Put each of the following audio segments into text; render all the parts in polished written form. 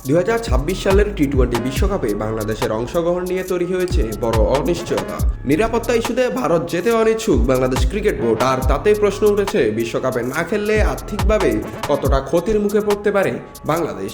2026 সালের টি-20 বিশ্বকাপে বাংলাদেশের অংশগ্রহণ নিয়ে তৈরি হয়েছে বড় অনিশ্চয়তা। নিরাপত্তা ইস্যুতে ভারত যেতে অনিচ্ছুক বাংলাদেশ ক্রিকেট বোর্ড, আর তাতেই প্রশ্ন উঠেছে বিশ্বকাপে না খেললে আর্থিকভাবে কতটা ক্ষতির মুখে পড়তে পারে বাংলাদেশ।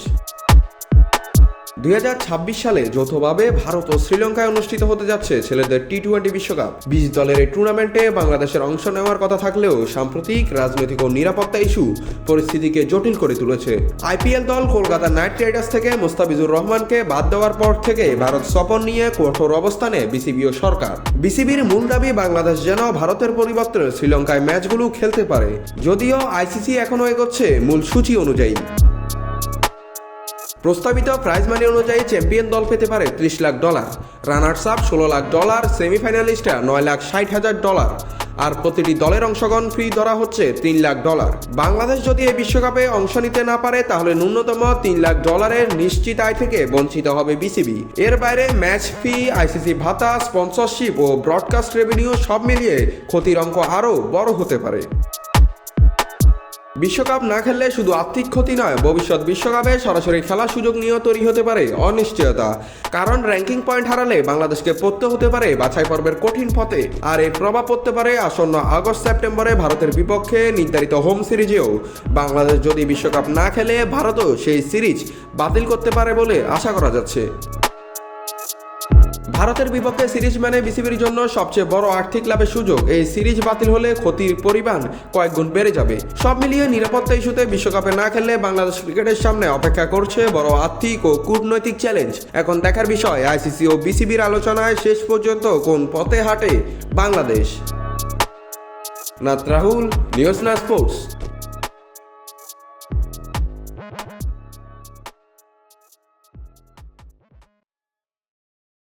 2026 সালে যৌথভাবে ভারত ও শ্রীলঙ্কায় অনুষ্ঠিত হতে যাচ্ছে ছেলেদের টি-20 বিশ্বকাপ। 20 দলের এই টুর্নামেন্টে বাংলাদেশের অংশ নেওয়ার কথা থাকলেও সাম্প্রতিক রাজনৈতিক ও নিরাপত্তা ইস্যু পরিস্থিতিকে জটিল করে তুলেছে। আইপিএল দল কলকাতা নাইট রাইডার্স থেকে মোস্তাফিজুর রহমানকে বাদ দেওয়ার পর থেকে ভারত সফর নিয়ে কঠোর অবস্থানে বিসিবি ও সরকার। বিসিবির মূল দাবি বাংলাদেশ যেন ভারতের পরিবর্তে শ্রীলঙ্কায় ম্যাচগুলো খেলতে পারে, যদিও আইসিসি এখনও এগোচ্ছে মূল সূচি অনুযায়ী। প্রস্তাবিত প্রাইজ মানি অনুযায়ী চ্যাম্পিয়ন দল পেতে পারে $30 লাখ, রানার্স আপ $16 লাখ, সেমিফাইনালিস্টরা $9,60,000, আর প্রতিটি দলের অংশগ্রহণ ফি ধরা হচ্ছে $3 লাখ। বাংলাদেশ যদি এই বিশ্বকাপে অংশ নিতে না পারে তাহলে ন্যূনতম $3 লাখ নিশ্চিত আয় থেকে বঞ্চিত হবে বিসিবি। এর বাইরে ম্যাচ ফি, আইসিসি ভাতা, স্পন্সরশিপ ও ব্রডকাস্ট রেভিনিউ সব মিলিয়ে ক্ষতির অঙ্ক আরও বড় হতে পারে। বিশ্বকাপ না খেললে শুধু আর্থিক ক্ষতি নয়, ভবিষ্যৎ বিশ্বকাপে সরাসরি খেলার সুযোগ নিয়েও তৈরি হতে পারে অনিশ্চয়তা। কারণ র্যাঙ্কিং পয়েন্ট হারালে বাংলাদেশকে পড়তে হতে পারে বাছাই পর্বের কঠিন পথে, আর এর প্রভাব পড়তে পারে আসন্ন আগস্ট-সেপ্টেম্বরে ভারতের বিপক্ষে নির্ধারিত হোম সিরিজেও। বাংলাদেশ যদি বিশ্বকাপ না খেলে ভারতও সেই সিরিজ বাতিল করতে পারে বলে আশা করা যাচ্ছে। ভারতের বিপক্ষে সিরিজ মানে বিসিবির জন্য সবচেয়ে বড় আর্থিক লাভের সুযোগ। এই সিরিজ বাতিল হলে ক্ষতির পরিমাণ কয়েক গুণ বেড়ে যাবে। সব মিলিয়ে নিরাপত্তা ইস্যুতে বিশ্বকাপে না খেললে বাংলাদেশ ক্রিকেটের সামনে অপেক্ষা করছে বড় আর্থিক ও কূটনৈতিক চ্যালেঞ্জ। এখন দেখার বিষয় আইসিসি ও বিসিবির আলোচনায় শেষ পর্যন্ত কোন পথে হাঁটে বাংলাদেশ। নাত রাহুল, নিউজ না স্পোর্টস।